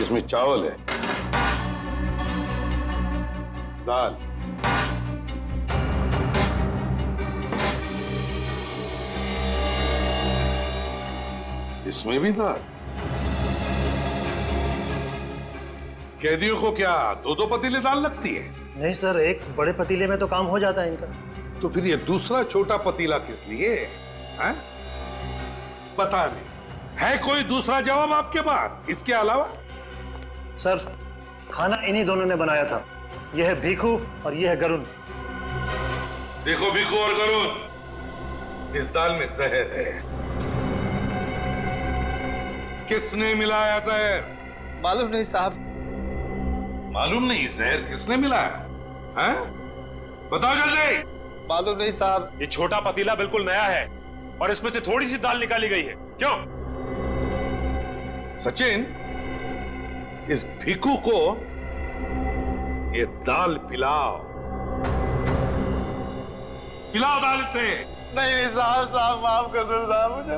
इसमें चावल है, दाल, इसमें भी दाल। कैदियों को क्या दो दो पतीले दाल लगती है? नहीं सर, एक बड़े पतीले में तो काम हो जाता है इनका। तो फिर ये दूसरा छोटा पतीला किस लिए है? पता नहीं, है कोई दूसरा जवाब आपके पास इसके अलावा? सर, खाना इन्हीं दोनों ने बनाया था। यह है भीखू और यह है गरुण। देखो भीखू और गरुण, इस दाल में जहर है। किसने मिलाया जहर? मालूम नहीं साहब। मालूम नहीं? जहर किसने मिलाया है? बताओ जल्दी। मालूम नहीं साहब। ये छोटा पतीला बिल्कुल नया है और इसमें से थोड़ी सी दाल निकाली गई है। क्यों? सचिन, इस भीखू को ये दाल पिलाओ, पिलाओ दाल से। नहीं नहीं साहब, साहब माफ कर दो साहब मुझे।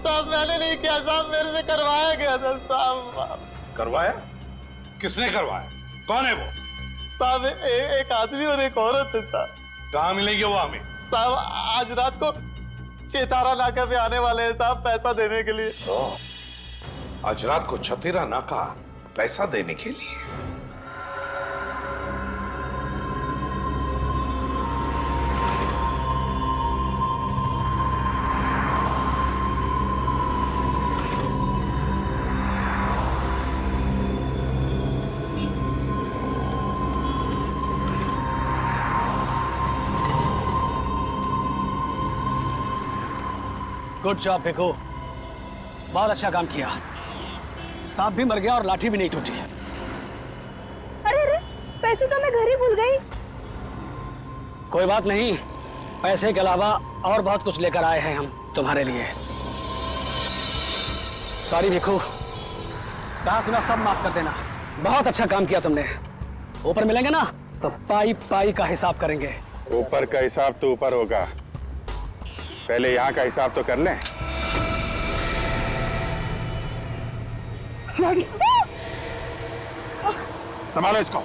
साहब मैंने नहीं किया साहब, मेरे से करवाया गया था साहब। करवाया? किसने करवाया? कौन है वो? साहब एक आदमी और एक औरत है साहब। कहाँ मिलेगी वो हमें? साहब आज रात को चेतारा नाका पे आने वाले हैं साहब, पैसा देने के लिए। आज रात को छतेरा नाका पैसा देने के लिए? गुड जॉब भिखू, बहुत अच्छा काम किया। सांप भी मर गया और लाठी भी नहीं टूटी। अरे अरे, पैसे तो मैं घर ही भूल गई। कोई बात नहीं, पैसे के अलावा और बहुत कुछ लेकर आए हैं हम तुम्हारे लिए। सॉरी भिखू, कहा सुना सब माफ कर देना। बहुत अच्छा काम किया तुमने। ऊपर मिलेंगे ना तो पाई पाई का हिसाब करेंगे। ऊपर का हिसाब तो ऊपर होगा, पहले यहाँ का हिसाब तो कर लें। संभालो इसको।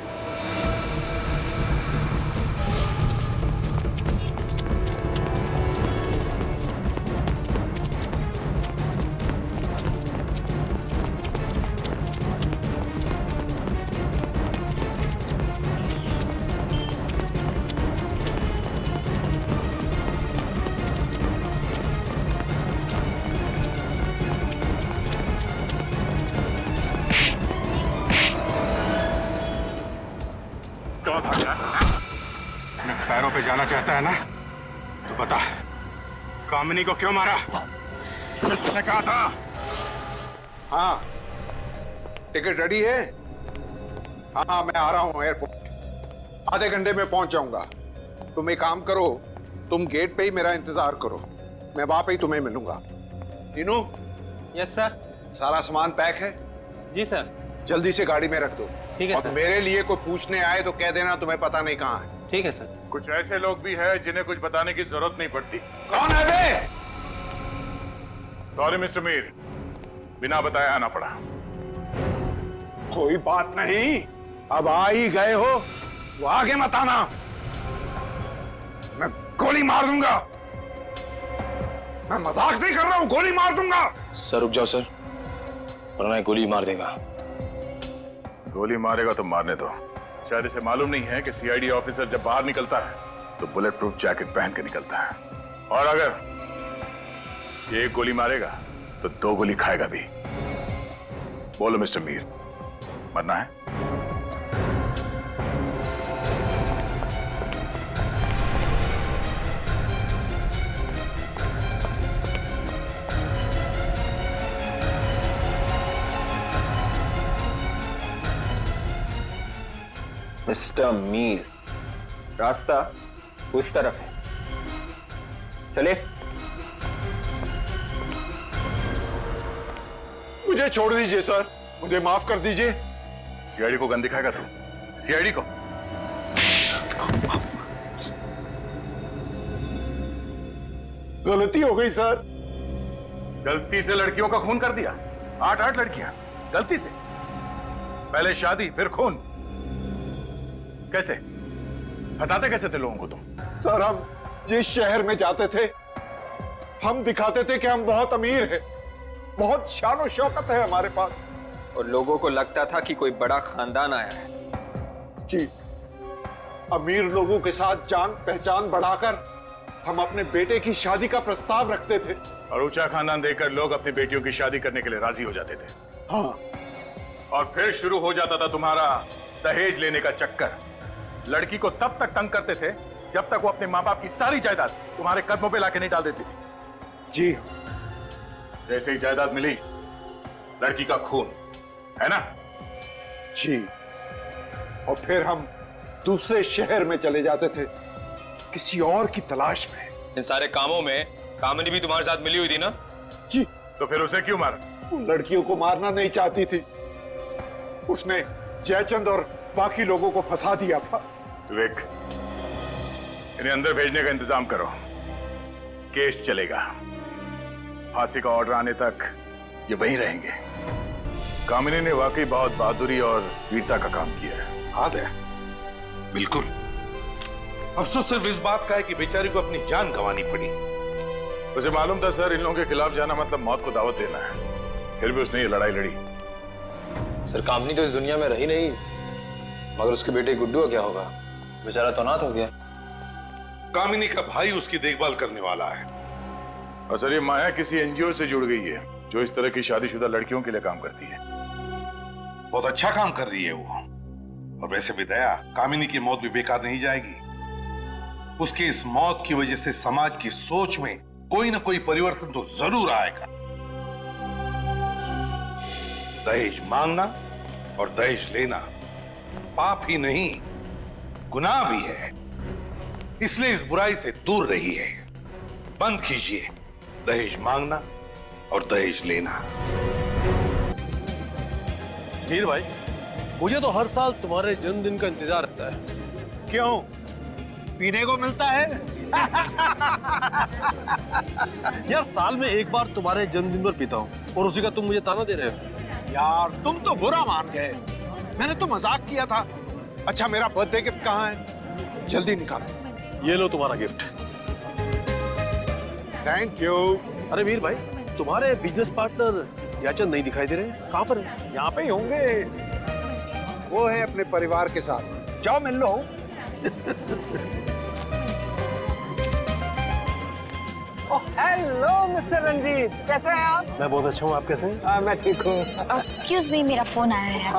पैरों पे जाना चाहता है ना तो बता, कामिनी को क्यों मारा? किसने कहा था? हाँ, टिकट रेडी है? हाँ मैं आ रहा हूँ एयरपोर्ट, आधे घंटे में पहुंच जाऊंगा। तुम एक काम करो, तुम गेट पे ही मेरा इंतजार करो, मैं वहां पे ही तुम्हें मिलूंगा। नीनू। Yes sir. सारा सामान पैक है? जी सर। जल्दी से गाड़ी में रख दो। ठीक है और सर। मेरे लिए कोई पूछने आए तो कह देना तुम्हें पता नहीं कहाँ है। ठीक है सर। कुछ ऐसे लोग भी हैं जिन्हें कुछ बताने की जरूरत नहीं पड़ती। कौन है बे? सॉरी मिस्टर मीर, बिना बताए आना पड़ा। कोई बात नहीं, अब आ ही गए हो तो आगे मत आना, मैं गोली मार दूंगा। मैं मजाक नहीं कर रहा हूं, गोली मार दूंगा। सर रुक जाओ सर, वरना ये गोली मार देगा। गोली मारेगा तो मारने दो। शायद इसे मालूम नहीं है कि सीआईडी ऑफिसर जब बाहर निकलता है तो बुलेट प्रूफ जैकेट पहन के निकलता है, और अगर ये एक गोली मारेगा तो दो गोली खाएगा भी। बोलो मिस्टर मीर, मरना है? मिस्टर मीर, रास्ता उस तरफ है, चले। मुझे छोड़ दीजिए सर, मुझे माफ कर दीजिए। सीआईडी को गन दिखाएगा तू? सीआईडी को? गलती हो गई सर। गलती से लड़कियों का खून कर दिया? 8 लड़कियां गलती से? पहले शादी फिर खून। कैसे बताते कैसे थे लोगों को तुम? सर, हम जिस शहर में जाते थे हम दिखाते थे कि हम बहुत अमीर हैं, बहुत शान शौकत है हमारे पास, और लोगों को लगता था कि कोई बड़ा खानदान आया है। जी, अमीर लोगों के साथ जान पहचान बढ़ाकर हम अपने बेटे की शादी का प्रस्ताव रखते थे। और ऊंचा खानदान देखकर लोग अपनी बेटियों की शादी करने के लिए राजी हो जाते थे। हाँ, और फिर शुरू हो जाता था तुम्हारा दहेज लेने का चक्कर। लड़की को तब तक तंग करते थे जब तक वो अपने माँ बाप की सारी जायदाद तुम्हारे कदमों पे लाके नहीं डाल देती थी। जी, जैसे ही जायदाद मिली, लड़की का खून, है ना? जी। और फिर हम दूसरे शहर में चले जाते थे किसी और की तलाश में। इन सारे कामों में कामिनी भी तुम्हारे साथ मिली हुई थी ना? जी। तो फिर उसे क्यों मारा? वो लड़कियों को मारना नहीं चाहती थी, उसने जयचंद और बाकी लोगों को फंसा दिया था। विवेक, इन्हें अंदर भेजने का इंतजाम करो, केस चलेगा। फांसी का ऑर्डर आने तक ये वहीं रहेंगे। कामिनी ने वाकई बहुत बहादुरी और वीरता का काम किया है। याद है, बिल्कुल। अफसोस सिर्फ इस बात का है कि बेचारी को अपनी जान गंवानी पड़ी। उसे मालूम था सर, इन लोगों के खिलाफ जाना मतलब मौत को दावत देना है, फिर भी उसने ये लड़ाई लड़ी। सर, कामनी तो इस दुनिया में रही नहीं, मगर उसके बेटे गुड्डू का क्या होगा? बेचारा तो अनाथ हो गया। कामिनी का भाई उसकी देखभाल करने वाला है। और सर, ये माया किसी एनजीओ से जुड़ गई है जो इस तरह की शादीशुदा लड़कियों के लिए काम करती है। बहुत अच्छा काम कर रही है वो। और वैसे भी दया, कामिनी की मौत भी बेकार नहीं जाएगी। उसकी इस मौत की वजह से समाज की सोच में कोई ना कोई परिवर्तन तो जरूर आएगा। दहेज मांगना और दहेज लेना पाप ही नहीं, गुनाह भी है। इसलिए इस बुराई से दूर रहिए। बंद कीजिए दहेज मांगना और दहेज लेना। हीर भाई, मुझे तो हर साल तुम्हारे जन्मदिन का इंतजार रहता है। क्यों? पीने को मिलता है? यार, साल में एक बार तुम्हारे जन्मदिन पर पीता हूँ और उसी का तुम मुझे ताना दे रहे हो। यार, तुम तो बुरा मान गए। मैंने तो मजाक किया था। अच्छा, मेरा बर्थडे गिफ्ट कहाँ है? जल्दी निकालो। ये लो तुम्हारा गिफ्ट। Thank you. अरे वीर भाई, तुम्हारे बिजनेस पार्टनर याचंद नहीं दिखाई दे रहे, कहाँ पर है? यहाँ पे ही होंगे, वो है अपने परिवार के साथ। जाओ मिल लो। हेलो मिस्टर रंजीत, कैसे हैं आप? मैं बहुत अच्छा हूँ, आप कैसे हैं? मैं ठीक हूँ। एक्सक्यूज मी, मेरा फोन आया है।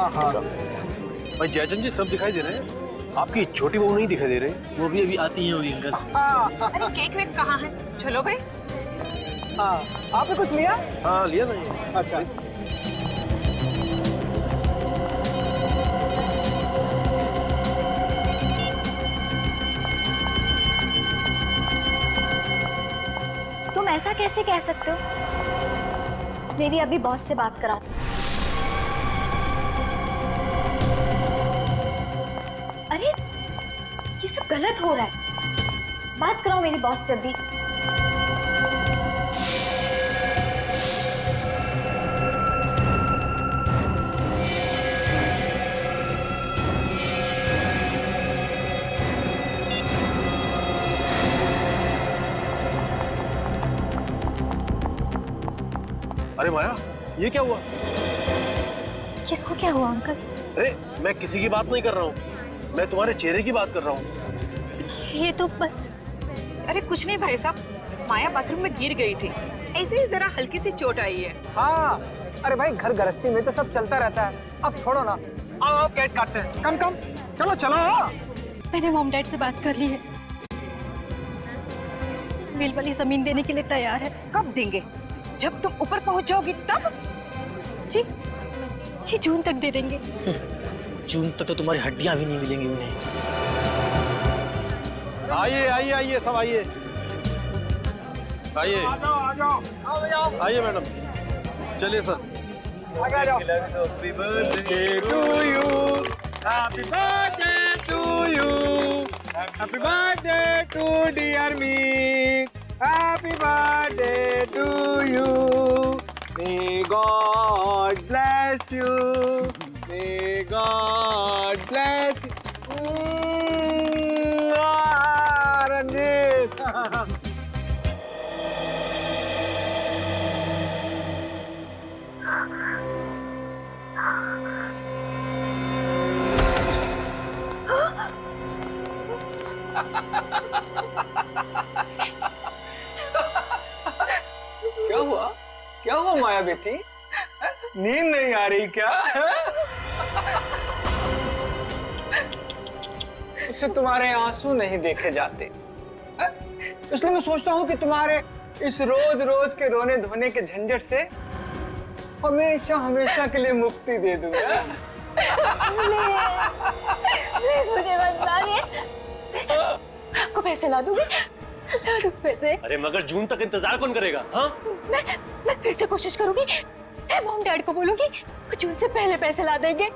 भाई जयचंद जी सब दिखाई दे रहे हैं, आपकी छोटी बहू नहीं दिखाई दे रही। वो भी अभी आती है होगी अंकल। अरे केक वेक कहाँ है? चलो भाई। आपने कुछ लिया? हाँ, लिया नहीं। अच्छा। तुम ऐसा कैसे कह सकते हो? मेरी अभी बॉस से बात कराओ। अरे ये सब गलत हो रहा है, बात कराओ मेरी बॉस से अभी। अरे माया, ये क्या हुआ? किसको क्या हुआ अंकल? अरे मैं किसी की बात नहीं कर रहा हूँ, मैं तुम्हारे चेहरे की बात कर रहा हूँ। ये तो बस। अरे कुछ नहीं भाई साहब, माया बाथरूम में गिर गई थी, ऐसे ही जरा हल्की सी चोट आई है। हाँ, अरे भाई घर गृहस्थी में तो सब चलता रहता है, अब छोड़ो ना। आओ केक काटते हैं। कम कम, चलो चलो। मैंने मॉम डैड से बात कर ली है, बिल वाली जमीन देने के लिए तैयार है। कब देंगे? जब तुम ऊपर पहुंच जाओगी तब? जी जी, जून तक दे देंगे। जून तक तो तुम्हारी हड्डियां भी नहीं मिलेंगी उन्हें। आइए आइए आइए, सब आइए आइए। आ जाओ। आइए मैडम, चलिए सर। आगे आ जाओ। Happy birthday to you, happy birthday to you, happy birthday to dear me, happy birthday to you, may God bless you, May God bless you. Ranjeet क्या हुआ माया बेटी? नींद नहीं आ रही क्या? उससे तुम्हारे आंसू नहीं देखे जाते, इसलिए मैं सोचता हूँ कि तुम्हारे इस रोज रोज के रोने धोने के झंझट से हमेशा हमेशा के लिए मुक्ति दे दूंगा। प्लीज मुझे मत मारिए, आपको पैसे ला दूंगी, ला दूं पैसे। अरे मगर जून तक इंतजार कौन करेगा? हाँ? मैं फिर से कोशिश करूंगी, मैं मॉम डैड को बोलूंगी, वो जून से पहले पैसे ला देंगे।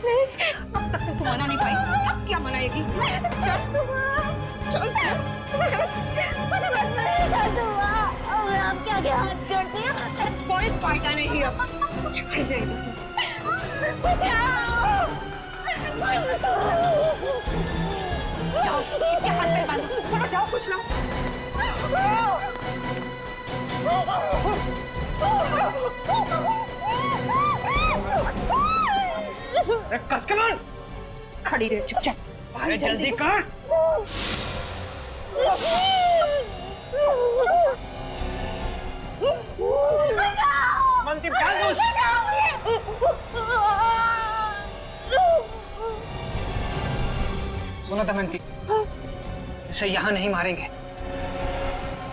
नहीं, अब तक तो तू मना नहीं पाई, अब क्या मनाएगी? चल चल आप क्या हाथ जोड़ती हैं? कोई फायदा नहीं अब, मुझे खरीद लेगी जाओ, इसके हाथ पे बांधो, चलो जाओ कुछ लाओ। कस के मार, खड़ी रहे चुपचाप। अरे जल्दी कर। मंती सुनो दमयंती, इसे यहाँ नहीं मारेंगे।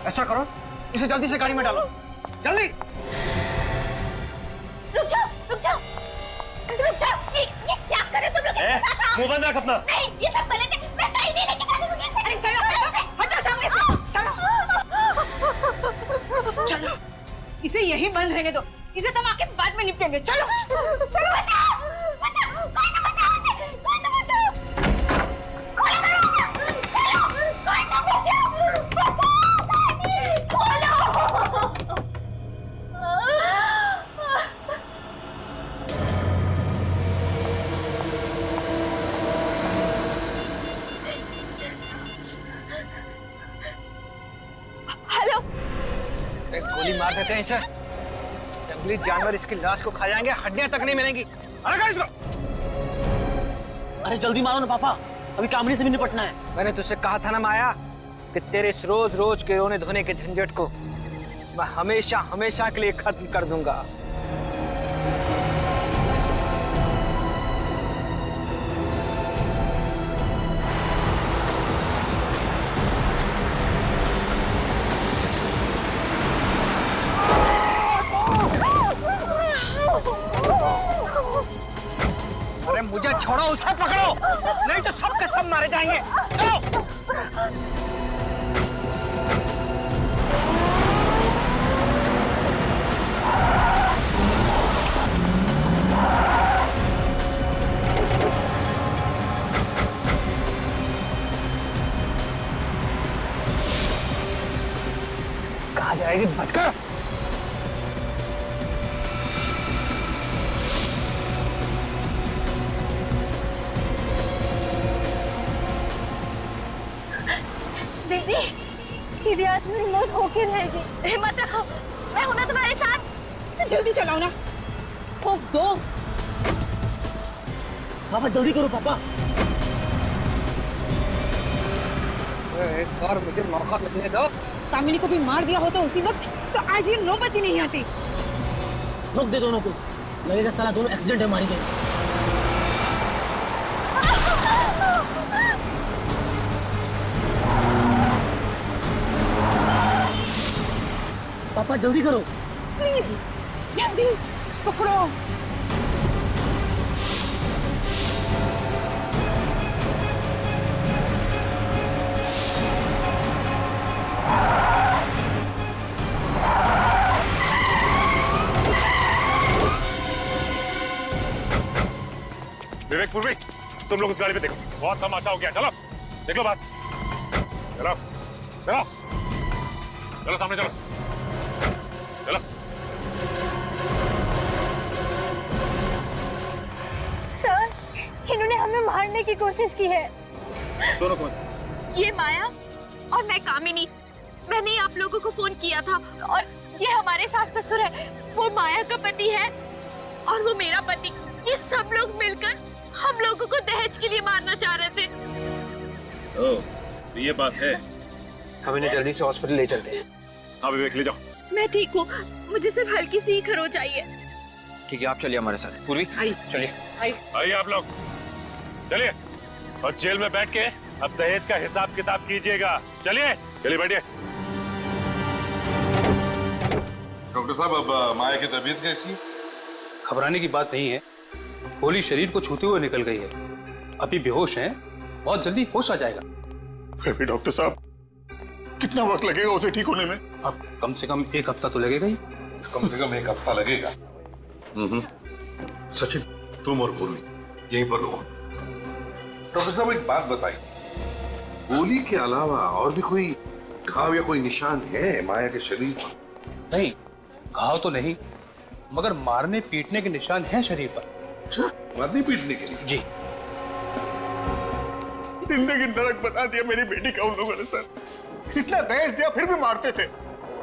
ऐसा करो, इसे जल्दी से गाड़ी में डालो, जल्दी। रुक जाओ, रुक जाओ, रुक जाओ। ये क्या करे तुम लोग? मुंह बंद रख अपना। नहीं, ये सब गलत है, मैं कहीं नहीं लेके जाने दूंगी इसे। अरे चलो हटो सामने से, चलो चलो, इसे यही बंद रहने दो, इसे तुम आके बाद में निपटेंगे। चलो चलो, बचाओ बचाओ, कोई तो बचाओ इसे, कोई तो बचाओ, खोलो दरवाजा, खोलो, कोई तो बचाओ, बचाओ इसे, खोलो। हेलो, गोली मार देते हैं इसे, जंगली जानवर इसकी लाश को खा जाएंगे, हड्डियां तक नहीं मिलेंगी। अरे जल्दी मारो ना पापा, अभी कामनी से भी निपटना है। मैंने तुझसे कहा था ना माया कि तेरे इस रोज रोज के रोने धोने के झंझट को मैं हमेशा हमेशा के लिए खत्म कर दूंगा। अरे मुझे छोड़ो, उसे पकड़ो, नहीं तो सब के सब मारे जाएंगे। चलो। कहाँ जाएगी? बचकर। दीदी, दीदी आज मेरी मौत होके रहेगी, हिम्मत रखो, मैं हूं ना तुम्हारे साथ। जल्दी चलाओ ना। ओ दो पापा, जल्दी करो पापा। एक बार मुझे मौका मिलने दो। कामिनी को भी मार दिया होता उसी वक्त तो आज ये नौबत ही नहीं आती। रोक दे दोनों को, लगेगा साला दोनों एक्सीडेंट में मारी गई। पापा जल्दी करो प्लीज, जल्दी पकड़ो। विवेक पूर्वी, तुम लोग उस गाड़ी पे देखो, बहुत तमाशा हो गया। चलो देख लो बात, चलो चलो चलो सामने चलो चलो। मारने की कोशिश की है। दोनों कौन? ये माया और मैं कामिनी। मैंने ही आप लोगों को फोन किया था और ये हमारे सास ससुर है। वो माया का पति है और वो मेरा पति। ये सब लोग मिलकर हम लोगों को दहेज के लिए मारना चाह रहे थे। ओह, तो ये बात है। हम इन्हें जल्दी से हॉस्पिटल ले चलते हैं। हाँ विवेक, ले जाओ। मैं ठीक हूँ, मुझे सिर्फ हल्की सी खरोच चाहिए। ठीक है, आप चलिए हमारे साथ। पूर्वी, चलिए। आइए आप लोग, चलिए। और जेल में बैठ के अब दहेज का हिसाब किताब कीजिएगा। चलिए चलिए, बैठिए। डॉक्टर साहब, अब माया की तबीयत कैसी है? घबराने की बात नहीं है। गोली शरीर को छूते हुए निकल गई है। अभी बेहोश हैं, बहुत जल्दी होश आ जाएगा। फिर भी डॉक्टर साहब, कितना वक्त लगेगा उसे ठीक होने में? अब कम से कम 1 हफ्ता तो लगेगा ही। कम से कम 1 हफ्ता लगेगा। सचिन, तुम और पूर्वी यहीं पर रुको। डॉक्टर साहब, एक बात बताइए, गोली के अलावा और भी कोई घाव या कोई निशान है माया के शरीर पर? नहीं, घाव तो नहीं, मगर मारने पीटने के निशान हैं शरीर पर। अच्छा, मारने पीटने के लिए? जी। जिंदगी नरक बना दिया मेरी बेटी का उन लोगों ने सर। इतना दहेज दिया फिर भी मारते थे।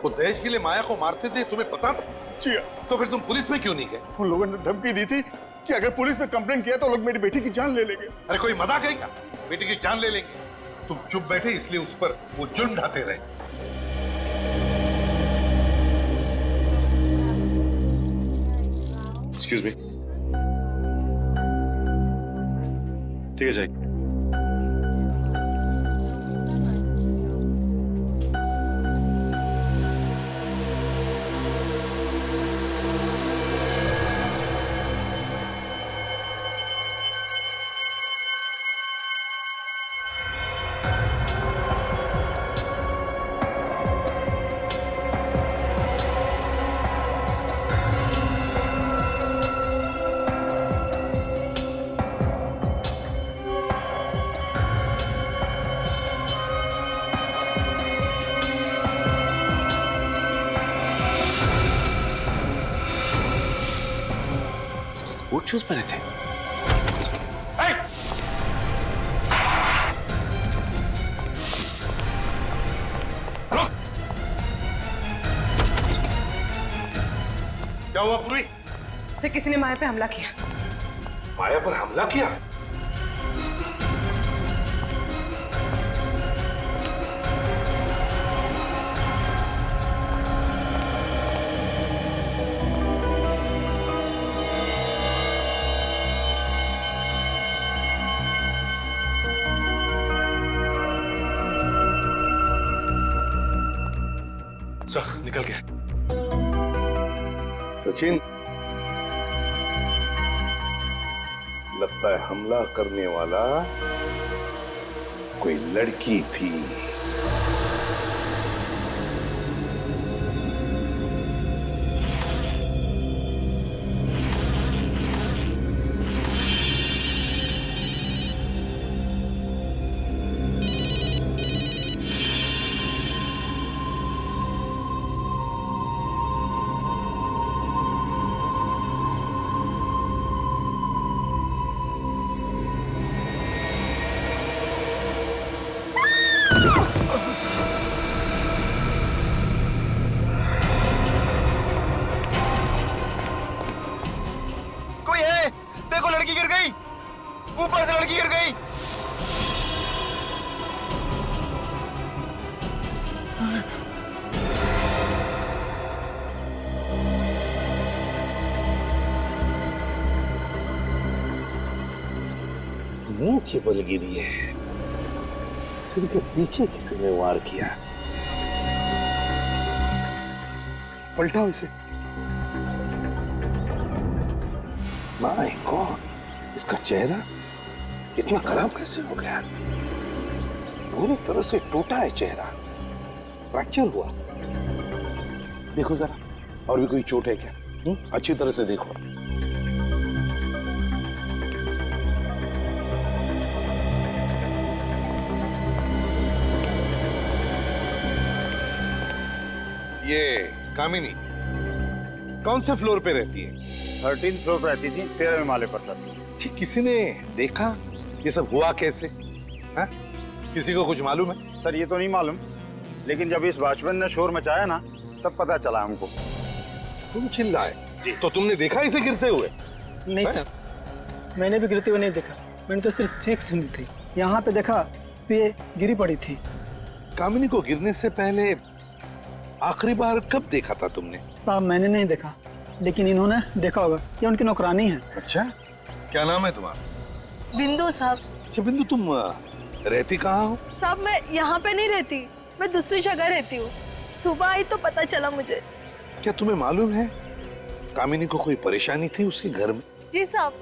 वो दहेज के लिए माया को मारते थे, तुम्हें पता था? जी। तो फिर तुम पुलिस में क्यों नहीं गए? उन लोगों ने धमकी दी थी कि अगर पुलिस में कंप्लेन किया तो लोग मेरी बेटी की जान ले लेंगे। अरे कोई मजाक है क्या? बेटी की जान ले लेंगे? तुम चुप बैठे इसलिए उस पर वो जुर्म ढाते रहे। Excuse me. ठीक है, जाइए। स्पोर्ट शूज पहने थे। क्या हुआ पूरी? सर, किसी ने माया पे हमला किया। माया पर हमला किया? सर, निकल गया। सचिन, लगता है हमला करने वाला कोई लड़की थी। लड़की गिर गई, ऊपर से लड़की गिर गई। मुंह के बल गिरी है, सिर के पीछे किसी ने वार किया। पलटाओ इसे। माय गॉड, इसका चेहरा इतना खराब कैसे हो गया? पूरी तरह से टूटा है चेहरा, फ्रैक्चर हुआ। देखो जरा, और भी कोई चोट है क्या? अच्छी तरह से देखो। ये कामिनी कौन से फ्लोर पे रहती है? 13th फ्लोर पर रहती थी, 13वें माले पर रहती थी। जी, किसी ने देखा ये सब हुआ कैसे? हाँ? किसी को कुछ मालूम है? सर ये तो नहीं मालूम, लेकिन जब इस वॉचमैन ने शोर मचाया ना तब पता चला हमको। तुम चिल्लाए तो तुमने देखा इसे गिरते हुए? नहीं सर, मैंने भी गिरते हुए नहीं देखा, मैंने तो सिर्फ चीख सुनी थी। यहाँ पे देखा तो ये गिरी पड़ी थी। कामिनी को गिरने से पहले आखिरी बार कब देखा था तुमने? साहब मैंने नहीं देखा, लेकिन इन्होंने देखा होगा, ये उनकी नौकरानी है। अच्छा, क्या नाम है तुम्हारा? बिंदु साहब। अच्छा बिंदु, तुम रहती कहाँ हो? साहब मैं यहाँ पे नहीं रहती, मैं दूसरी जगह रहती हूँ। सुबह आई तो पता चला मुझे। क्या तुम्हें मालूम है कामिनी को कोई परेशानी थी उसके घर में? जी साहब,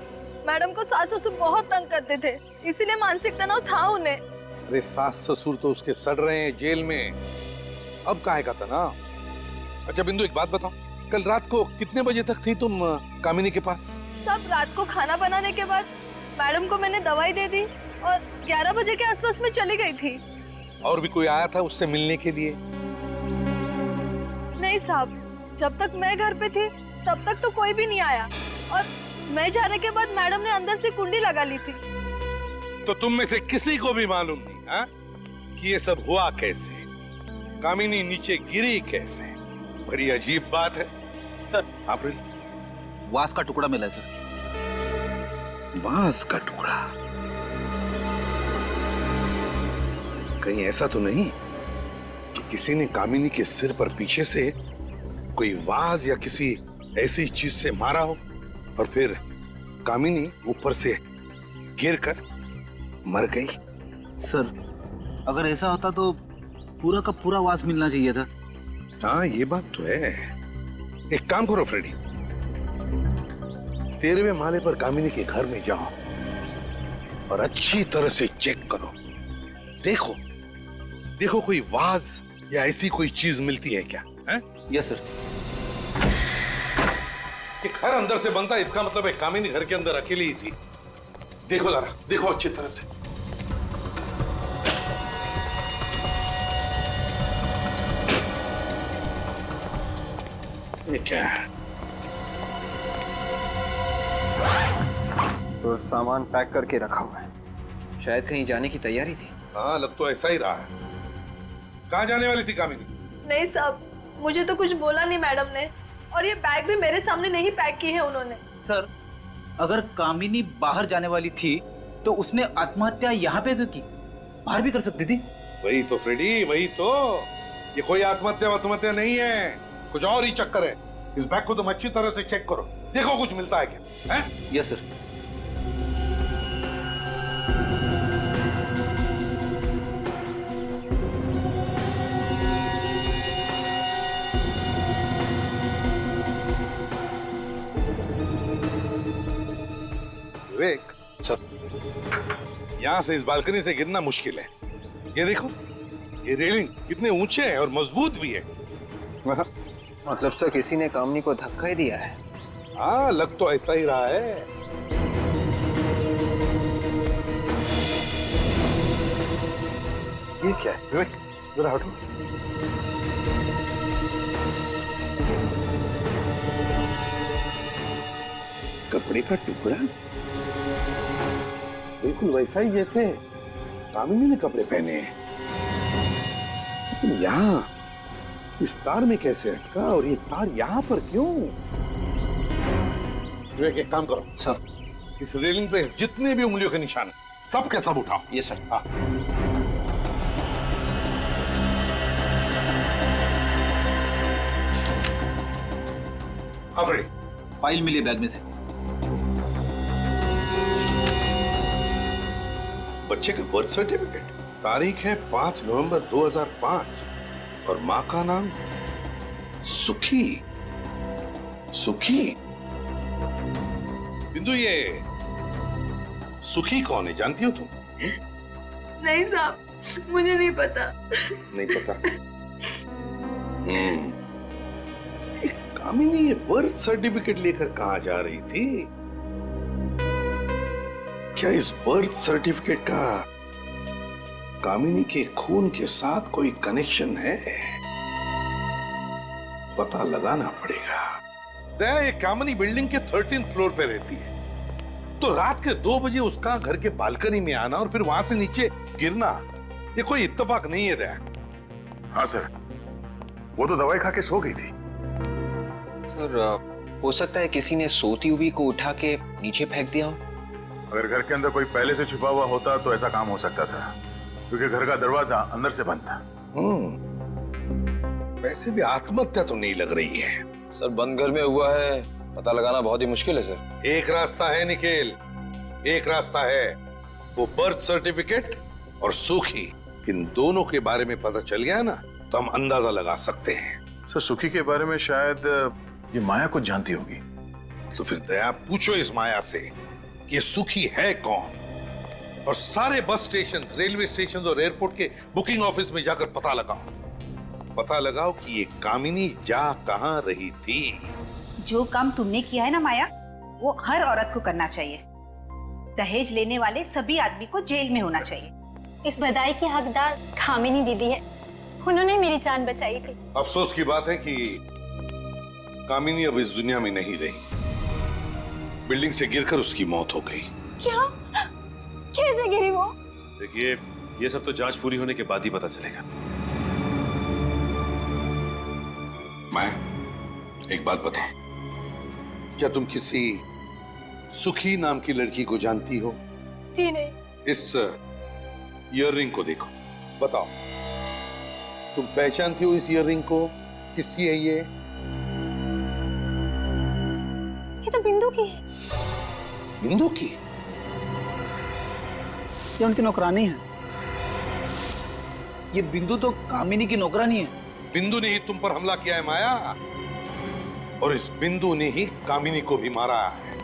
मैडम को सास ससुर बहुत तंग करते थे, इसीलिए मानसिक तनाव था उन्हें। अरे सास ससुर तो उसके सड़ रहे हैं जेल में, अब काहे का तनाव? अच्छा बिंदु एक बात बताओ, कल रात को कितने बजे तक थी तुम कामिनी के पास? सब रात को खाना बनाने के बाद मैडम को मैंने दवाई दे दी और 11 बजे के आसपास में चली गई थी। और भी कोई आया था उससे मिलने के लिए? नहीं साहब, जब तक मैं घर पे थी तब तक तो कोई भी नहीं आया, और मैं जाने के बाद मैडम ने अंदर से कुंडी लगा ली थी। तो तुम में से किसी को भी मालूम नहीं हा? कि ये सब हुआ कैसे, कामिनी नीचे गिरी कैसे? बड़ी अजीब बात है सर। आफरीन, वास का टुकड़ा मिला है सर। बांस का टुकड़ा? कहीं ऐसा तो नहीं कि किसी ने कामिनी के सिर पर पीछे से कोई वाज या किसी ऐसी चीज से मारा हो और फिर कामिनी ऊपर से गिरकर मर गई? सर अगर ऐसा होता तो पूरा का पूरा वास मिलना चाहिए था। हाँ ये बात तो है। एक काम करो फ्रेडी, 13वें माले पर कामिनी के घर में जाओ और अच्छी तरह से चेक करो। देखो देखो कोई वाज या ऐसी कोई चीज मिलती है क्या? Yes sir. कि घर अंदर से बनता है, इसका मतलब है कामिनी घर के अंदर अकेली ही थी। देखो जरा, देखो अच्छी तरह से। ये क्या है? तो सामान पैक करके रखा हुआ है, शायद कहीं जाने की तैयारी थी। हाँ लग तो ऐसा ही रहा है। कहाँ जाने वाली थी कामिनी? नहीं साहब, मुझे तो कुछ बोला नहीं मैडम ने, और ये बैग भी मेरे सामने नहीं पैक की है उन्होंने। सर अगर कामिनी बाहर जाने वाली थी तो उसने आत्महत्या यहाँ पे क्यों की? बाहर भी कर सकती थी। वही तो फ्रेडी, वही तो। ये कोई आत्महत्या नहीं है, कुछ और ही चक्कर है। इस बैग को तुम अच्छी तरह से चेक करो, देखो कुछ मिलता है क्या? हैं? Yes sir. विवेक, यहां से इस बालकनी से गिरना मुश्किल है। ये देखो, ये रेलिंग कितने ऊंचे हैं और मजबूत भी है। मतलब सर किसी ने कामिनी को धक्का ही दिया है। हाँ लग तो ऐसा ही रहा है। ये क्या है विवेक, जरा हटो। कपड़े का टुकड़ा बिल्कुल वैसा ही जैसे कामिनी ने कपड़े पहने हैं, लेकिन यहाँ इस तार में कैसे अटका और ये तार यहाँ पर क्यों? विवेक एक काम करो सब, इस रेलिंग पे जितने भी उंगलियों के निशान हैं सब के सब उठाओ। ये सर। हाँ। फ्रेडी, फाइल मिली बैग में से। बच्चे का बर्थ सर्टिफिकेट, तारीख है 5 नवंबर 2005 और माँ का नाम सुखी। सुखी? बिंदु ये सुखी कौन है, जानती हो तुम? नहीं साहब, मुझे नहीं पता। नहीं पता? कामिनी ये बर्थ सर्टिफिकेट लेकर कहाँ जा रही थी? क्या इस बर्थ सर्टिफिकेट का कामिनी के खून के साथ कोई कनेक्शन है? पता लगाना पड़ेगा। दया ये कामिनी बिल्डिंग के 13th फ्लोर पे रहती है तो रात के 2 बजे उसका घर के बालकनी में आना और फिर वहां से नीचे गिरना, ये कोई इत्तेफाक नहीं है दया। हाँ सर, वो तो दवाई खा के सो गई थी। सर हो सकता है किसी ने सोती हुई को उठा के नीचे फेंक दिया हो। अगर घर के अंदर कोई पहले से छुपा हुआ होता तो ऐसा काम हो सकता था, क्योंकि घर का दरवाजा अंदर से बंद था। वैसे भी आत्महत्या तो नहीं लग रही है। सर बंद घर में हुआ है, पता लगाना बहुत ही मुश्किल है सर। एक रास्ता है निखिल, एक रास्ता है, वो बर्थ सर्टिफिकेट और सुखी, इन दोनों के बारे में पता चल गया ना तो हम अंदाजा लगा सकते हैं। सर सुखी के बारे में शायद ये माया कुछ जानती होगी। तो फिर दया पूछो इस माया से कि ये सुखी है कौन, और सारे बस स्टेशन, रेलवे स्टेशन और एयरपोर्ट के बुकिंग ऑफिस में जाकर पता लगाओ कि ये कामिनी जा कहां रही थी। जो काम तुमने किया है ना माया, वो हर औरत को करना चाहिए। दहेज लेने वाले सभी आदमी को जेल में होना चाहिए। इस बधाई की हकदार कामिनी दीदी है, उन्होंने मेरी जान बचाई थी। अफसोस की बात है कि कामिनी अब इस दुनिया में नहीं रही, बिल्डिंग से गिरकर उसकी मौत हो गई। क्या? कैसे गिरी वो? देखिए, ये सब तो जांच पूरी होने के बाद ही पता चलेगा। मैं एक बात बताऊं, क्या तुम किसी सुखी नाम की लड़की को जानती हो? जी नहीं। इस ईयररिंग को देखो, बताओ तुम पहचानती हो इस ईयररिंग को? किसकी है ये? ये तो बिंदु की है। बिंदु की? ये उनकी नौकरानी है। ये बिंदु तो कामिनी की नौकरानी है। बिंदु ने ही तुम पर हमला किया है माया, और इस बिंदु ने ही कामिनी को भी मारा है।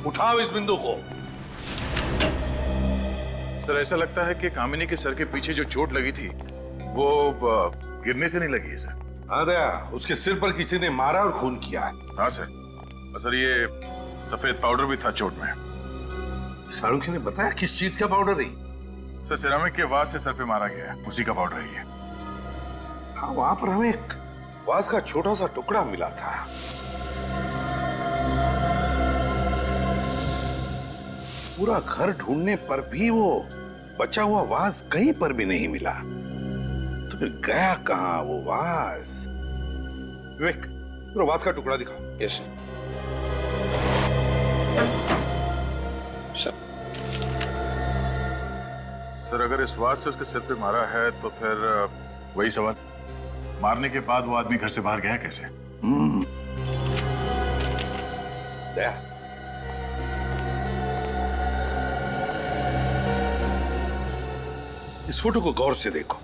उठाओ इस बिंदु को। सर ऐसा लगता है कि कामिनी के सर के पीछे जो चोट लगी थी वो गिरने से नहीं लगी है सर। हाँ दया, उसके सिर पर किसी ने मारा और खून किया है। हाँ सर, सर ये सफेद पाउडर भी था चोट में। सारुखी ने बताया किस चीज का पाउडर है? सर सिरामिक के वास से सर पे मारा गया है, उसी का पाउडर है ये। हाँ, वहां पर हमें एक वास का छोटा सा टुकड़ा मिला था। पूरा घर ढूंढने पर भी वो बचा हुआ वास कहीं पर भी नहीं मिला। तो फिर गया कहां वो वास? विवेक, पूरा वास का टुकड़ा दिखा। Yes sir. सर अगर इस वास से उसके सिर पे मारा है तो फिर वही सवाल, मारने के बाद वो आदमी घर से बाहर गया कैसे? दया, इस फोटो को गौर से देखो।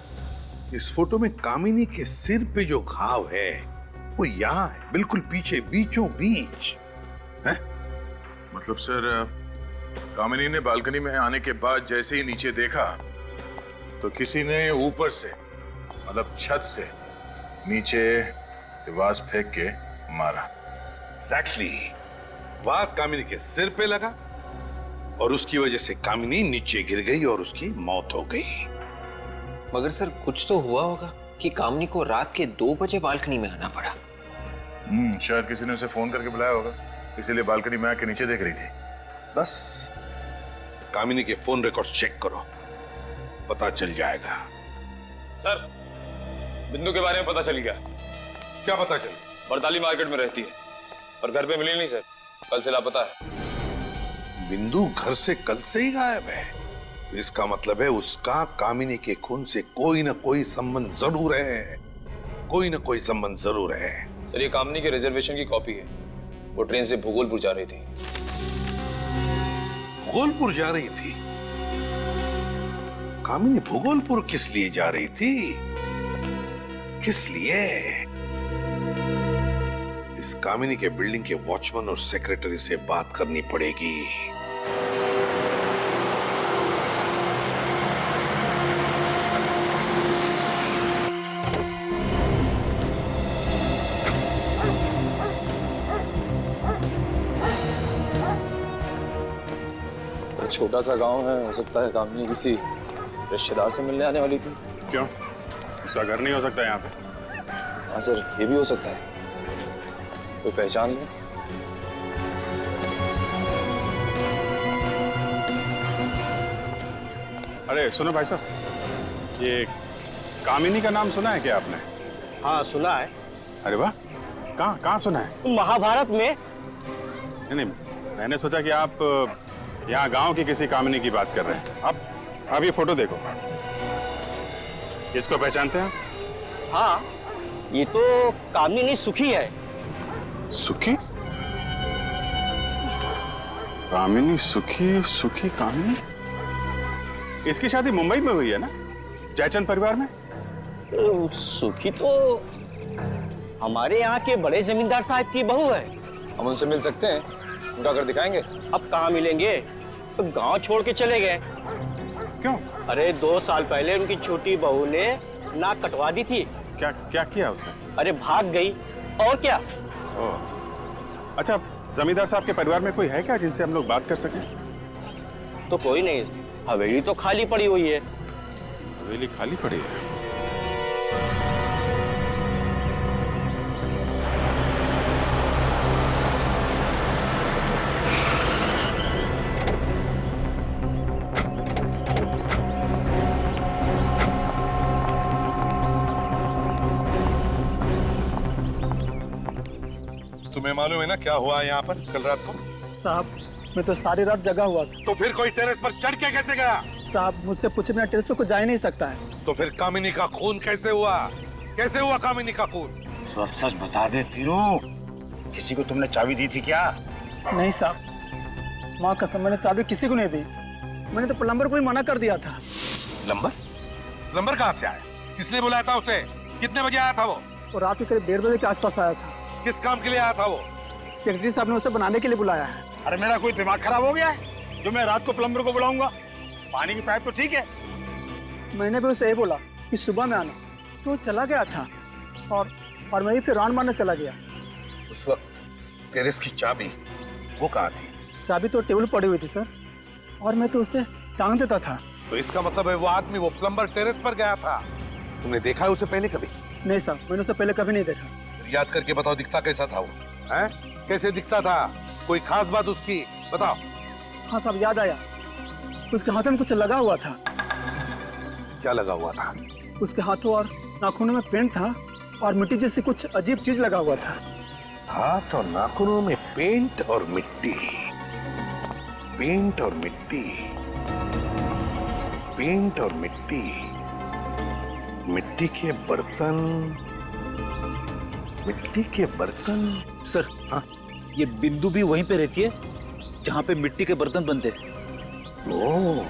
इस फोटो में कामिनी के सिर पे जो घाव है वो यहां है, बिल्कुल पीछे, बीचों बीच है। मतलब सर कामिनी ने बालकनी में आने के बाद जैसे ही नीचे देखा तो किसी ने ऊपर से, मतलब छत से नीचे वास फेंक के मारा। Exactly. वास कामिनी के सिर पे लगा और उसकी वजह से कामिनी नीचे गिर गई और उसकी मौत हो गई। मगर सर कुछ तो हुआ होगा कि कामिनी को रात के 2 बजे बालकनी में आना पड़ा। शायद किसी ने उसे फोन करके बुलाया होगा, इसीलिए बालकनी में आके नीचे देख रही थी। बस कामिनी के फोन रिकॉर्ड चेक करो, पता चल जाएगा। सर बिंदु के बारे में पता चल गया। क्या पता चल? बरदाली मार्केट में रहती है और घर पे मिली नहीं सर, कल से लापता है। बिंदु घर से कल से ही गायब है, तो इसका मतलब है उसका कामिनी के खून से कोई ना कोई संबंध जरूर है, कोई ना कोई संबंध जरूर है। सर ये कामिनी के रिजर्वेशन की कॉपी है, वो ट्रेन से भूगोलपुर जा रही थी। भूगोलपुर जा रही थी? कामिनी भूगोलपुर किस लिए जा रही थी? किस लिए? इस कामिनी के बिल्डिंग के वॉचमैन और सेक्रेटरी से बात करनी पड़ेगी। छोटा सा गांव है, हो सकता है कामिनी किसी रिश्तेदार से मिलने आने वाली थी। क्यों? उसका घर नहीं हो सकता यहाँ पे? हाँ सर, ये भी हो सकता है। कोई पहचान ले? अरे सुनो भाई साहब, ये कामिनी का नाम सुना है क्या आपने? हाँ सुना है। अरे वाह, कहाँ सुना है? महाभारत में। नहीं, मैंने सोचा कि आप यहाँ गांव की किसी कामिनी की बात कर रहे हैं। अब ये फोटो देखो, इसको पहचानते हैं? हाँ, ये तो कामिनी सुखी है। सुखी? कामिनी सुखी, सुखी कामिनी। इसकी शादी मुंबई में हुई है ना, जयचंद परिवार में? सुखी तो हमारे यहाँ के बड़े जमींदार साहब की बहू है। हम उनसे मिल सकते हैं, उनका घर दिखाएंगे। अब कहाँ मिलेंगे, तो गांव छोड़ के चले गए। क्यों? अरे 2 साल पहले उनकी छोटी बहू ने नाक कटवा दी थी। क्या किया उसने? अरे भाग गई, और क्या। अच्छा, जमींदार साहब के परिवार में कोई है क्या जिनसे हम लोग बात कर सकें? तो कोई नहीं, हवेली तो खाली पड़ी हुई है। हवेली खाली पड़ी है? तुम्हें मालूम है ना क्या हुआ यहाँ पर कल रात को? साहब, मैं तो सारी रात जगा हुआ था। तो फिर कोई टेरेस पर चढ़ के कैसे गया? साहब, मुझसे पूछे बिना टेरेस पे कोई जा ही नहीं सकता है। तो फिर कामिनी का खून कैसे हुआ? कैसे हुआ कामिनी का खून? सच सच बता दे तीनों, किसी को तुमने चाबी दी थी क्या? नहीं साहब, माँ कसम, मैंने चाबी किसी को नहीं दी। मैंने तो प्लम्बर को ही मना कर दिया था। प्लम्बर कहाँ से आया? किसने बुलाया था उसे? कितने बजे आया था वो? रात के करीब 1:30 बजे के आसपास आया था। किस काम के लिए आया था वो? सेक्रेटरी साहब ने उसे बनाने के लिए बुलाया है। अरे मेरा कोई दिमाग खराब हो गया है जो मैं रात को प्लम्बर को बुलाऊंगा? पानी की पाइप तो ठीक है। मैंने भी उसे यही बोला कि सुबह में आना, तो वो चला गया था और मैं भी फिर राउंड मारने चला गया। उस वक्त टेरेस की चाबी वो कहाँ थी? चाबी तो टेबल पड़ी हुई थी सर, और मैं तो उसे टांग देता था। तो इसका मतलब है वो आदमी, वो प्लम्बर टेरेस पर गया था। तुमने देखा है उसे पहले कभी? नहीं साहब, मैंने उसे पहले कभी नहीं देखा। याद करके बताओ, दिखता कैसा था वो? हैं? कैसे दिखता था? कोई खास बात उसकी बताओ। हाँ साहब, याद आया, उसके हाथों में कुछ लगा हुआ था। क्या लगा हुआ था? उसके हाथों और नाखूनों में पेंट था और मिट्टी जैसी कुछ अजीब चीज लगा हुआ था। हाथ और नाखूनों में पेंट और मिट्टी, पेंट और मिट्टी, पेंट और मिट्टी, मिट्टी के बर्तन, मिट्टी के बर्तन। सर, हाँ, ये बिंदु भी वहीं पे रहती है जहाँ पे मिट्टी के बर्तन बनते हैं। ओह,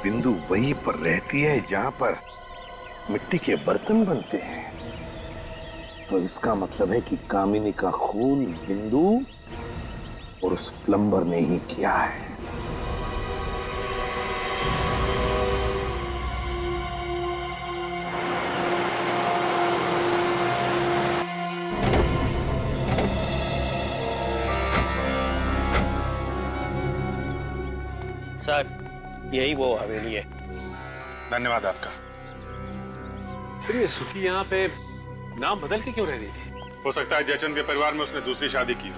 बिंदु वहीं पर रहती है जहाँ पर मिट्टी के बर्तन बनते हैं। तो इसका मतलब है कि कामिनी का खून बिंदु और उस प्लम्बर ने ही किया है। सर, यही वो हवेली है। धन्यवाद आपका। सर, ये सुखी यहाँ पे नाम बदल के क्यों रह रही थी? हो सकता है जयचंद के परिवार में उसने दूसरी शादी की,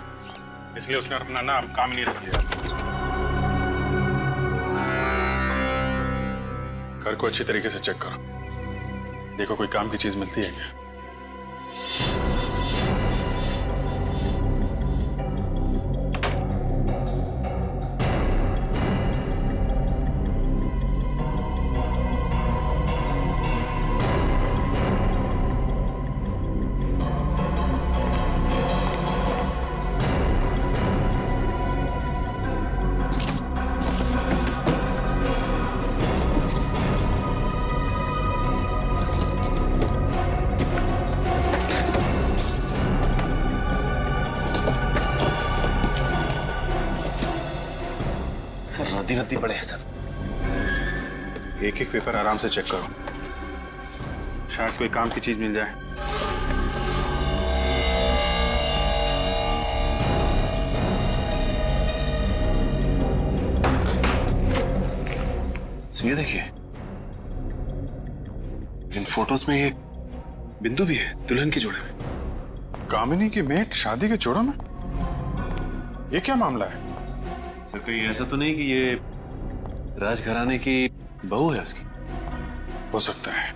इसलिए उसने अपना नाम कामिनी रख लिया। घर को अच्छी तरीके से चेक करो, देखो कोई काम की चीज मिलती है क्या। सर, रद्दी रद्दी पड़े हैं सर। एक एक पेपर आराम से चेक करो, शायद कोई काम की चीज मिल जाए। ये देखिए, इन फोटोज में ये बिंदु भी है दुल्हन के जोड़े में। कामिनी की मेट शादी के जोड़ों में? ये क्या मामला है? सर, कहीं ऐसा तो नहीं कि ये राजघराने की बहू है उसकी। हो सकता है,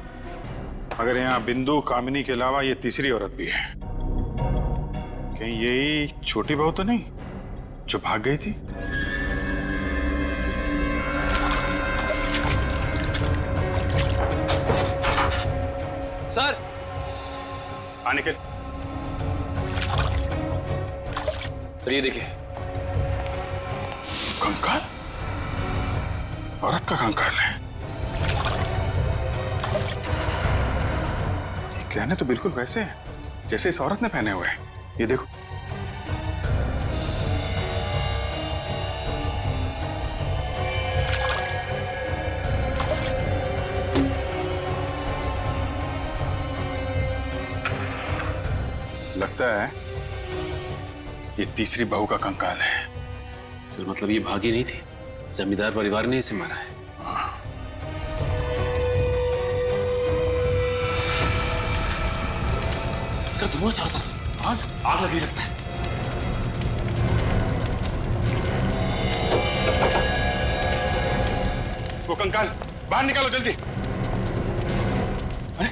मगर यहाँ बिंदु कामिनी के अलावा ये तीसरी औरत भी है। कहीं यही छोटी बहू तो नहीं जो भाग गई थी? सर आने के सर ये देखिए, कंकाल, औरत का कंकाल है। ये कहने तो बिल्कुल वैसे हैं जैसे इस औरत ने पहने हुए हैं। ये देखो, लगता है ये तीसरी बहू का कंकाल है। सर मतलब ये भागी नहीं थी, जमींदार परिवार ने इसे मारा है। सर धुआं चारों तरफ, आग लगी लगता है। वो कंकाल बाहर निकालो जल्दी। अरे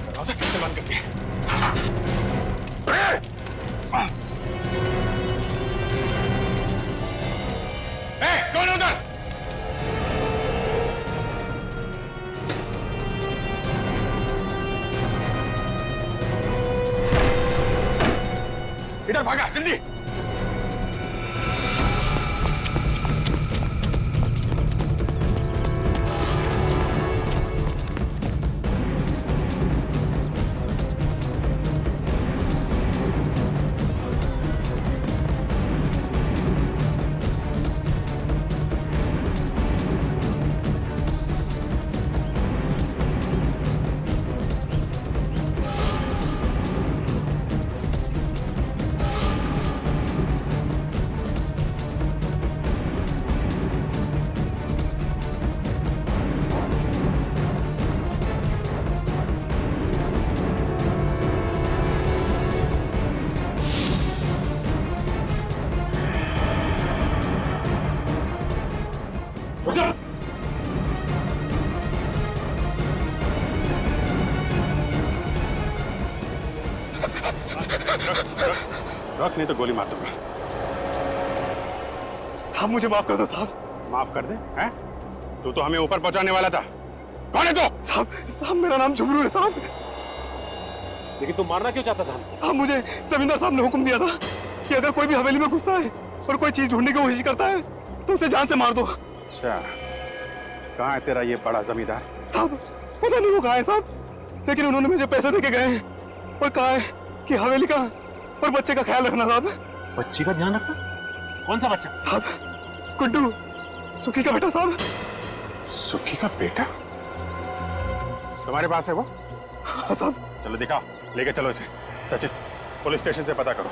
दरवाजा किसने बंद कर दिया? कौन है उधर? इधर भागा जल्दी। रख नहीं तो गोली मार दूंगा। साहब मुझे माफ कर दो साहब। माफ कर दे? हैं? तू तो हमें ऊपर पहुंचाने वाला था। कौन है तू? साहब मेरा नाम झुमरू है साहब। लेकिन तुम मारना क्यों चाहता था? साहब मुझे जमींदार साहब ने हुक्म दिया था कि अगर कोई भी हवेली में घुसता है और कोई चीज ढूंढने की कोशिश करता है तो उसे जान से मार दो। अच्छा, कहाँ है तेरा ये बड़ा जमींदार? साहब पता नहीं वो कहाँ है साहब, लेकिन उन्होंने मुझे पैसे देके गए हैं और कहा है कि हवेली का और बच्चे का ख्याल रखना। साहब बच्चे का ध्यान रखना? कौन सा बच्चा? साहब गुड्डू, सुखी का बेटा। साहब सुखी का बेटा तुम्हारे पास है वो? हाँ साहब। चलो दिखाओ, लेके चलो इसे। सचिन पुलिस स्टेशन से पता करो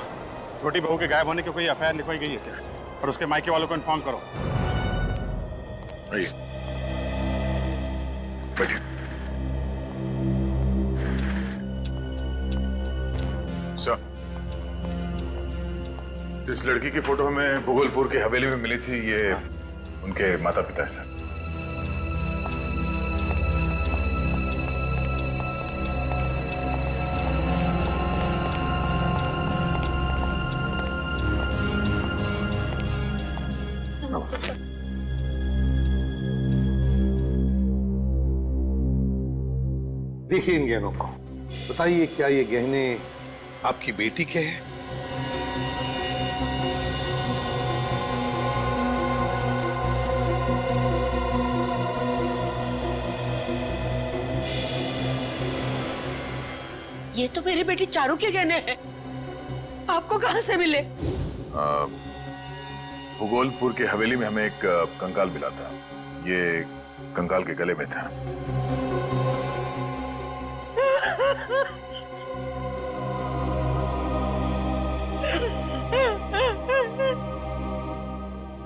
छोटी बहू के गायब होने की कोई एफआईआर लिखवाई गई है क्या, और उसके मायके वालों को इन्फॉर्म करो। आइए बैठिए। सर, जिस लड़की की फोटो हमें भूगोलपुर की हवेली में मिली थी, ये उनके माता पिता है सर। देखिए इन गहनों को, बताइए क्या ये गहने आपकी बेटी के हैं? ये तो मेरी बेटी चारू के गहने हैं। आपको कहां से मिले? भूगोलपुर की हवेली में हमें एक कंकाल मिला था। ये कंकाल के गले में था।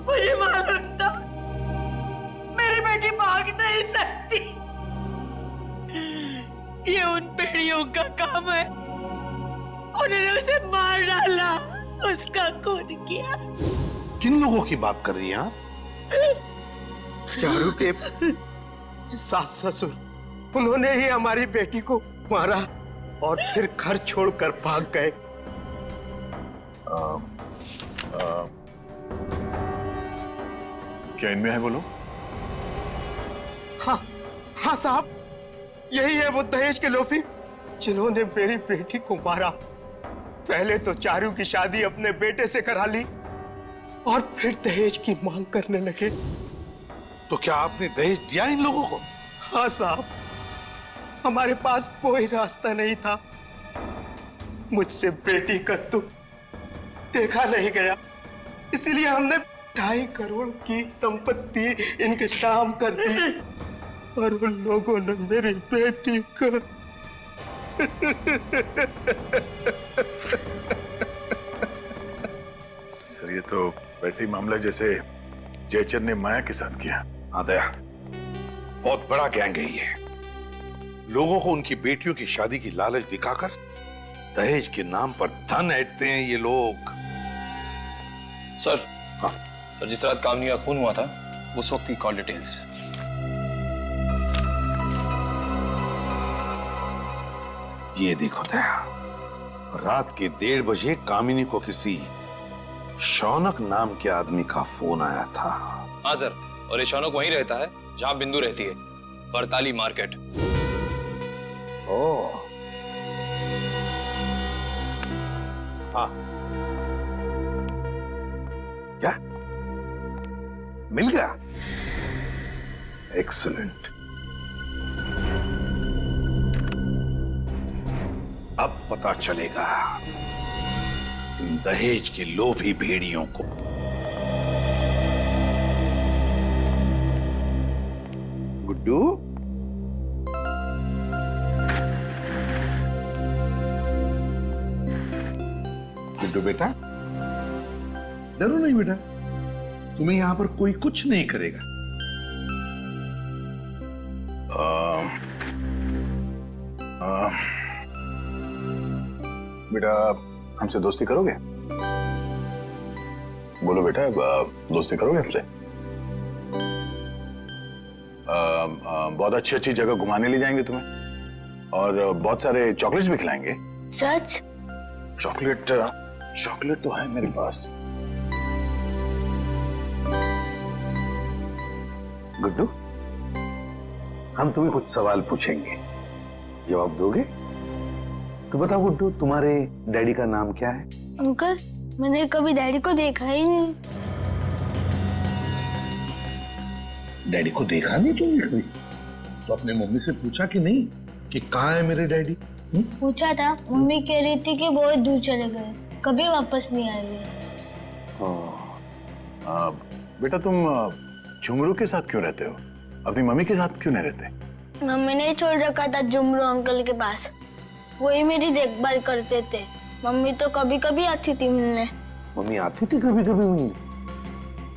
मुझे मालूम था मेरी बेटी भाग नहीं सकती। ये उन पेड़ियों का काम है। उन्होंने उसे मार डाला, उसका खून किया। किन लोगों की बात कर रही हैं आप? चारू के सास ससुर, उन्होंने ही हमारी बेटी को मारा और फिर घर छोड़कर भाग गए। क्या इनमें है बोलो? हाँ हाँ साहब, यही है वो दहेज के लोभी जिन्होंने मेरी बेटी को मारा। पहले तो चारू की शादी अपने बेटे से करा ली और फिर दहेज की मांग करने लगे। तो क्या आपने दहेज दिया इन लोगों को? हाँ साहब, हमारे पास कोई रास्ता नहीं था। मुझसे बेटी का दुख देखा नहीं गया, इसीलिए हमने 2.5 करोड़ की संपत्ति इनके नाम कर दी और उन लोगों ने मेरी बेटी को सर ये तो वैसे ही मामला जैसे जयचंद ने माया के साथ किया। हाँ दया, बहुत बड़ा गैंग है ये। लोगों को उनकी बेटियों की शादी की लालच दिखाकर दहेज के नाम पर धन ऐंठते हैं ये लोग। सर, हाँ सर, जिस रात कामनी का खून हुआ था उस वक्त की कॉल डिटेल्स। ये देखो दया, रात के 1:30 बजे कामिनी को किसी शौनक नाम के आदमी का फोन आया था। हाँ सर, और ये शौनक वहीं रहता है जहां बिंदु रहती है, बरताली मार्केट। ओह, हाँ, क्या मिल गया? एक्सीलेंट। अब पता चलेगा इन दहेज के लोभी भेड़ियों को। गुड्डू, गुड्डू बेटा, डरो नहीं बेटा, तुम्हें यहां पर कोई कुछ नहीं करेगा। बेटा हमसे दोस्ती करोगे? बोलो बेटा, दोस्ती करोगे हमसे? बहुत अच्छी अच्छी जगह घुमाने ले जाएंगे तुम्हें और बहुत सारे चॉकलेट्स भी खिलाएंगे। सच? चॉकलेट तो है मेरे पास। गुड्डू, हम तुम्हें कुछ सवाल पूछेंगे, जवाब दोगे? तो बताओ गुड्डू, तुम्हारे डैडी का नाम क्या है? अंकल, मैंने कभी डैडी को देखा ही नहीं। डैडी को देखा नहीं तुमने कभी? तो अपने मम्मी से पूछा कि नहीं कि कहाँ है मेरे डैडी? पूछा था, मम्मी कह रही थी कि बहुत दूर चले गए, कभी वापस नहीं आएंगे। बेटा तुम झुमरू के साथ क्यों रहते हो? अपनी मम्मी के साथ क्यों नहीं रहते? मम्मी ने छोड़ रखा था झुमरू अंकल के पास, वही मेरी देखभाल करते थे। मम्मी तो कभी कभी आती थी मिलने। मम्मी आती थी कभी कभी मिलने?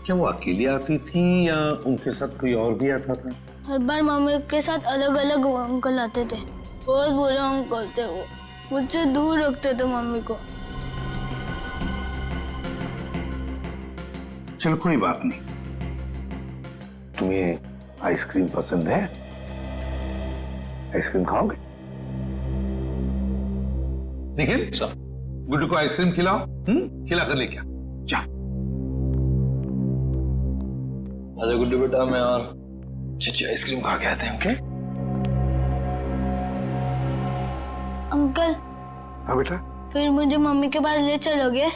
क्या वो अकेली आती थी या उनके साथ कोई और भी आता था? हर बार मम्मी के साथ अलग अलग अंकल आते थे। बहुत बुरे अंकल थे वो, मुझसे दूर रखते थे मम्मी को। चल कोई बात नहीं। तुम्हें आइसक्रीम पसंद है? आइसक्रीम खाओगे? निखिल, गुड्डू को आइसक्रीम खिलाओ। खिला कर लेके आ। जा। आजा गुड्डू बेटा, मैं और चिची आइसक्रीम खा के आते हैं। Okay uncle. हाँ बेटा। फिर मुझे मम्मी के पास ले चलोगे?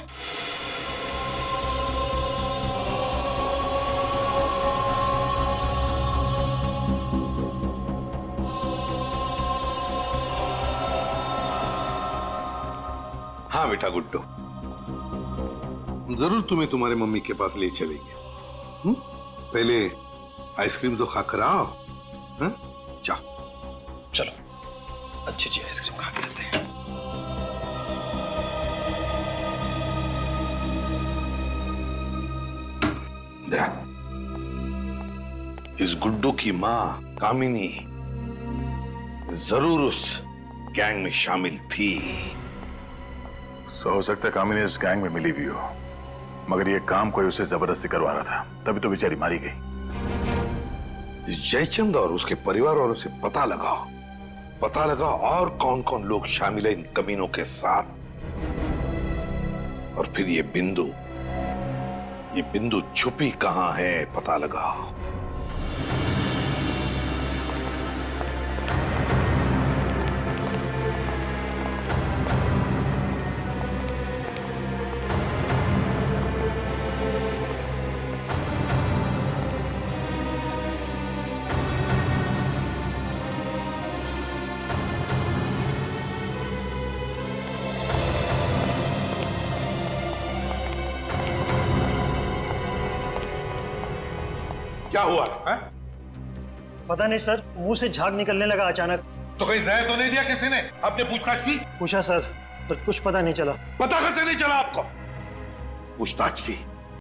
हाँ बेटा गुड्डू, जरूर तुम्हें तुम्हारे मम्मी के पास ले चलेंगे। पहले आइसक्रीम तो खाकर आओ। जाओ। चलो, अच्छी अच्छी आइसक्रीम खा के आते हैं। इस गुड्डू की माँ कामिनी जरूर उस गैंग में शामिल थी। हो सकता है कामिनी इस गैंग में मिली भी हो, मगर ये काम कोई उसे जबरदस्ती करवा रहा था, तभी तो बेचारी मारी गई। जयचंद और उसके परिवार वालों से पता लगा और कौन कौन लोग शामिल है इन कमीनों के साथ। और फिर ये बिंदु छुपी कहां है पता लगा। क्या हुआ है? पता नहीं सर, मुंह से झाग निकलने लगा अचानक। तो कहीं जहर तो नहीं दिया किसी ने? आपने पूछताछ की? पूछा सर, पर कुछ पता नहीं चला। पता कैसे नहीं चला आपको? पूछताछ की,